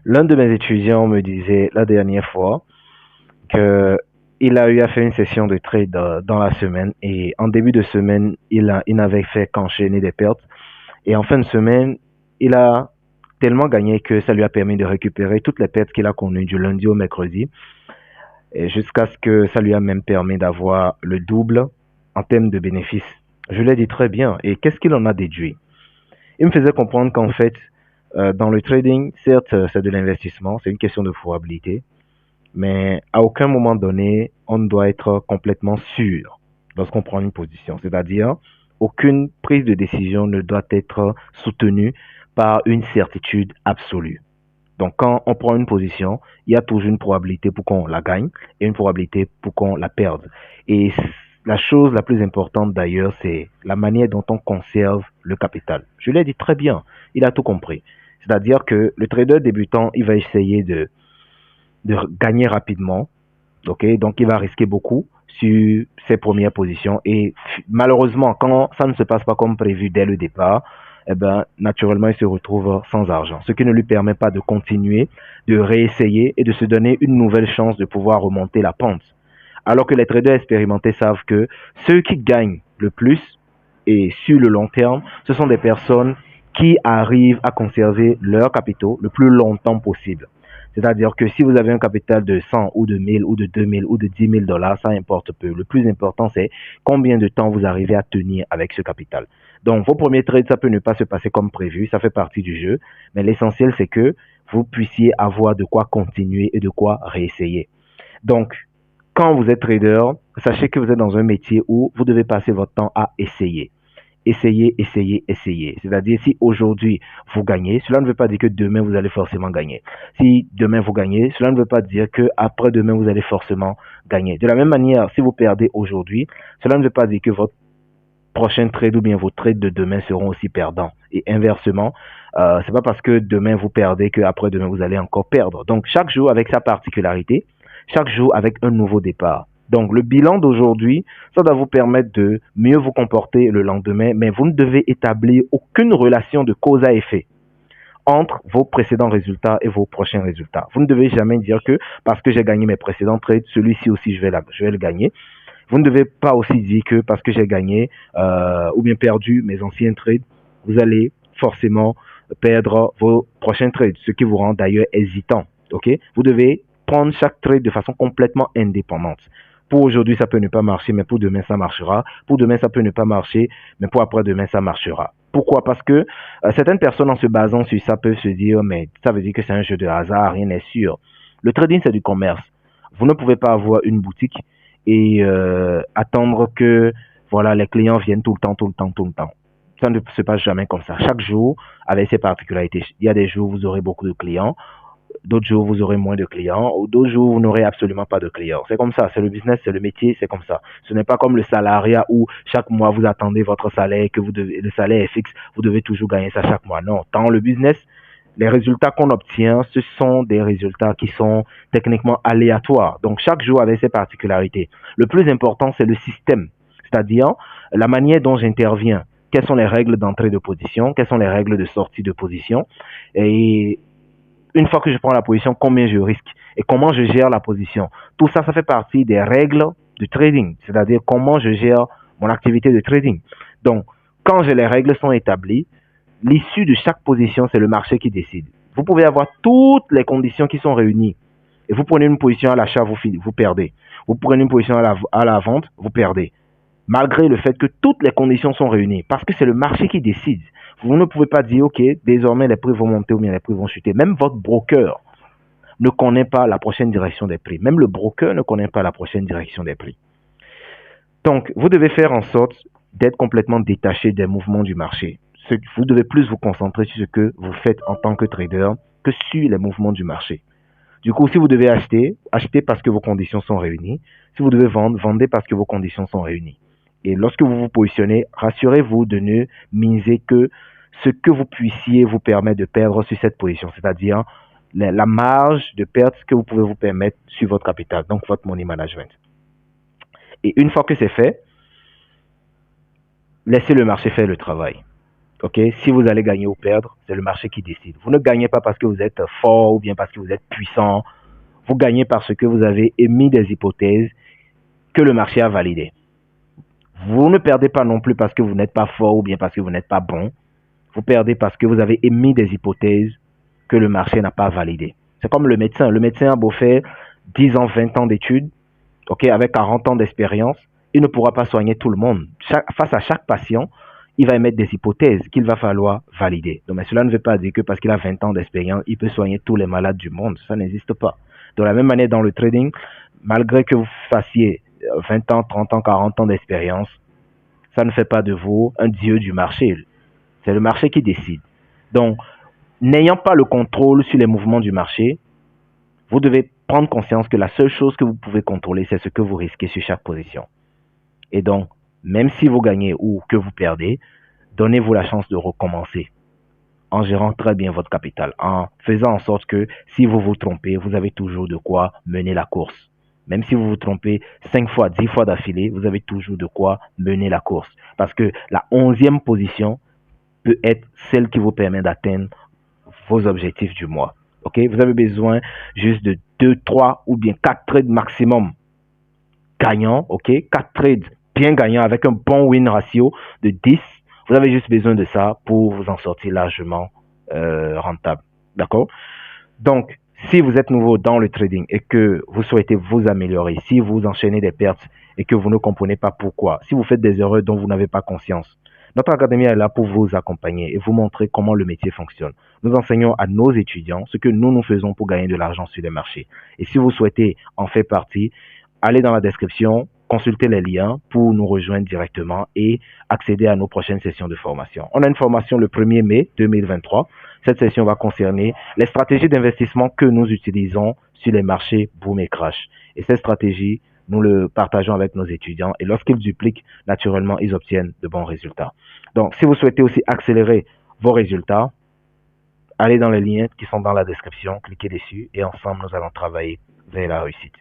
L'un de mes étudiants me disait la dernière fois que il a eu à faire une session de trade dans la semaine et en début de semaine, il n'avait fait qu'enchaîner des pertes et en fin de semaine, il a tellement gagné que ça lui a permis de récupérer toutes les pertes qu'il a connues du lundi au mercredi et jusqu'à ce que ça lui a même permis d'avoir le double en termes de bénéfices. Je l'ai dit très bien. Et qu'est-ce qu'il en a déduit? Il me faisait comprendre qu'en fait, dans le trading, certes, c'est de l'investissement, c'est une question de probabilité, mais à aucun moment donné, on doit être complètement sûr lorsqu'on prend une position. C'est-à-dire, aucune prise de décision ne doit être soutenue par une certitude absolue. Donc, quand on prend une position, il y a toujours une probabilité pour qu'on la gagne et une probabilité pour qu'on la perde. Et la chose la plus importante d'ailleurs, c'est la manière dont on conserve le capital. Je l'ai dit très bien, il a tout compris. C'est-à-dire que le trader débutant, il va essayer de gagner rapidement. Ok, donc il va risquer beaucoup sur ses premières positions et malheureusement, quand ça ne se passe pas comme prévu dès le départ, eh ben, naturellement, il se retrouve sans argent, ce qui ne lui permet pas de continuer, de réessayer et de se donner une nouvelle chance de pouvoir remonter la pente. Alors que les traders expérimentés savent que ceux qui gagnent le plus et sur le long terme, ce sont des personnes qui arrivent à conserver leurs capitaux le plus longtemps possible. C'est-à-dire que si vous avez un capital de 100 ou de 1000 ou de 2000 ou de 10 000 dollars, ça importe peu. Le plus important, c'est combien de temps vous arrivez à tenir avec ce capital. Donc, vos premiers trades, ça peut ne pas se passer comme prévu, ça fait partie du jeu, mais l'essentiel, c'est que vous puissiez avoir de quoi continuer et de quoi réessayer. Donc, quand vous êtes trader, sachez que vous êtes dans un métier où vous devez passer votre temps à essayer. Essayer, essayer, essayer. C'est-à-dire, si aujourd'hui vous gagnez, cela ne veut pas dire que demain vous allez forcément gagner. Si demain vous gagnez, cela ne veut pas dire que après demain vous allez forcément gagner. De la même manière, si vous perdez aujourd'hui, cela ne veut pas dire que votre prochain trade ou bien vos trades de demain seront aussi perdants. Et inversement, c'est pas parce que demain vous perdez que après demain vous allez encore perdre. Donc chaque jour avec sa particularité, chaque jour avec un nouveau départ. Donc le bilan d'aujourd'hui, ça doit vous permettre de mieux vous comporter le lendemain, mais vous ne devez établir aucune relation de cause à effet entre vos précédents résultats et vos prochains résultats. Vous ne devez jamais dire que parce que j'ai gagné mes précédents trades, celui-ci aussi je vais le gagner. Vous ne devez pas aussi dire que parce que j'ai gagné ou bien perdu mes anciens trades, vous allez forcément perdre vos prochains trades, ce qui vous rend d'ailleurs hésitant. Ok? Vous devez prendre chaque trade de façon complètement indépendante. Pour aujourd'hui, ça peut ne pas marcher, mais pour demain, ça marchera. Pour demain, ça peut ne pas marcher, mais pour après-demain, ça marchera. Pourquoi? Parce que certaines personnes, en se basant sur ça, peuvent se dire, mais ça veut dire que c'est un jeu de hasard, rien n'est sûr. Le trading, c'est du commerce. Vous ne pouvez pas avoir une boutique et attendre que voilà les clients viennent tout le temps, tout le temps, tout le temps. Ça ne se passe jamais comme ça. Chaque jour avec ses particularités. Il y a des jours où vous aurez beaucoup de clients, d'autres jours vous aurez moins de clients, ou d'autres jours vous n'aurez absolument pas de clients. C'est comme ça, c'est le business, c'est le métier, c'est comme ça. Ce n'est pas comme le salariat où chaque mois vous attendez votre salaire, que vous devez, le salaire est fixe, vous devez toujours gagner ça chaque mois. Non, dans le business, les résultats qu'on obtient, ce sont des résultats qui sont techniquement aléatoires. Donc, chaque jour avec ses particularités. Le plus important, c'est le système, c'est-à-dire la manière dont j'interviens. Quelles sont les règles d'entrée de position? Quelles sont les règles de sortie de position? Et une fois que je prends la position, combien je risque? Et comment je gère la position? Tout ça, ça fait partie des règles de trading, c'est-à-dire comment je gère mon activité de trading. Donc, quand les règles sont établies, l'issue de chaque position, c'est le marché qui décide. Vous pouvez avoir toutes les conditions qui sont réunies. Et vous prenez une position à l'achat, vous perdez. Vous prenez une position à la vente, vous perdez. Malgré le fait que toutes les conditions sont réunies. Parce que c'est le marché qui décide. Vous ne pouvez pas dire, OK, désormais les prix vont monter ou bien les prix vont chuter. Même votre broker ne connaît pas la prochaine direction des prix. Même le broker ne connaît pas la prochaine direction des prix. Donc, vous devez faire en sorte d'être complètement détaché des mouvements du marché. Vous devez plus vous concentrer sur ce que vous faites en tant que trader que sur les mouvements du marché. Du coup, si vous devez acheter, achetez parce que vos conditions sont réunies. Si vous devez vendre, vendez parce que vos conditions sont réunies. Et lorsque vous vous positionnez, rassurez-vous de ne miser que ce que vous puissiez vous permettre de perdre sur cette position, c'est-à-dire la marge de perte que vous pouvez vous permettre sur votre capital, donc votre money management. Et une fois que c'est fait, laissez le marché faire le travail. Ok, si vous allez gagner ou perdre, c'est le marché qui décide. Vous ne gagnez pas parce que vous êtes fort ou bien parce que vous êtes puissant. Vous gagnez parce que vous avez émis des hypothèses que le marché a validées. Vous ne perdez pas non plus parce que vous n'êtes pas fort ou bien parce que vous n'êtes pas bon. Vous perdez parce que vous avez émis des hypothèses que le marché n'a pas validées. C'est comme le médecin. Le médecin a beau faire 10 ans, 20 ans d'études, ok, avec 40 ans d'expérience, il ne pourra pas soigner tout le monde. Face à chaque patient, il va émettre des hypothèses qu'il va falloir valider. Donc, mais cela ne veut pas dire que parce qu'il a 20 ans d'expérience, il peut soigner tous les malades du monde. Ça n'existe pas. De la même manière, dans le trading, malgré que vous fassiez 20 ans, 30 ans, 40 ans d'expérience, ça ne fait pas de vous un dieu du marché. C'est le marché qui décide. Donc, n'ayant pas le contrôle sur les mouvements du marché, vous devez prendre conscience que la seule chose que vous pouvez contrôler, c'est ce que vous risquez sur chaque position. Et donc, même si vous gagnez ou que vous perdez, donnez-vous la chance de recommencer en gérant très bien votre capital, en faisant en sorte que si vous vous trompez, vous avez toujours de quoi mener la course. Même si vous vous trompez 5 fois, 10 fois d'affilée, vous avez toujours de quoi mener la course. Parce que la 11e position peut être celle qui vous permet d'atteindre vos objectifs du mois. Ok, vous avez besoin juste de 2, 3 ou bien 4 trades maximum gagnants. Ok, 4 trades bien gagnants avec un bon win ratio de 10. Vous avez juste besoin de ça pour vous en sortir largement rentable. D'accord? Donc, si vous êtes nouveau dans le trading et que vous souhaitez vous améliorer, si vous enchaînez des pertes et que vous ne comprenez pas pourquoi, si vous faites des erreurs dont vous n'avez pas conscience, notre académie est là pour vous accompagner et vous montrer comment le métier fonctionne. Nous enseignons à nos étudiants ce que nous faisons pour gagner de l'argent sur les marchés. Et si vous souhaitez en faire partie, allez dans la description, consultez les liens pour nous rejoindre directement et accéder à nos prochaines sessions de formation. On a une formation le 1er mai 2023. Cette session va concerner les stratégies d'investissement que nous utilisons sur les marchés boom et crash. Et cette stratégie, nous le partageons avec nos étudiants et lorsqu'ils dupliquent, naturellement, ils obtiennent de bons résultats. Donc, si vous souhaitez aussi accélérer vos résultats, allez dans les liens qui sont dans la description, cliquez dessus et ensemble, nous allons travailler vers la réussite.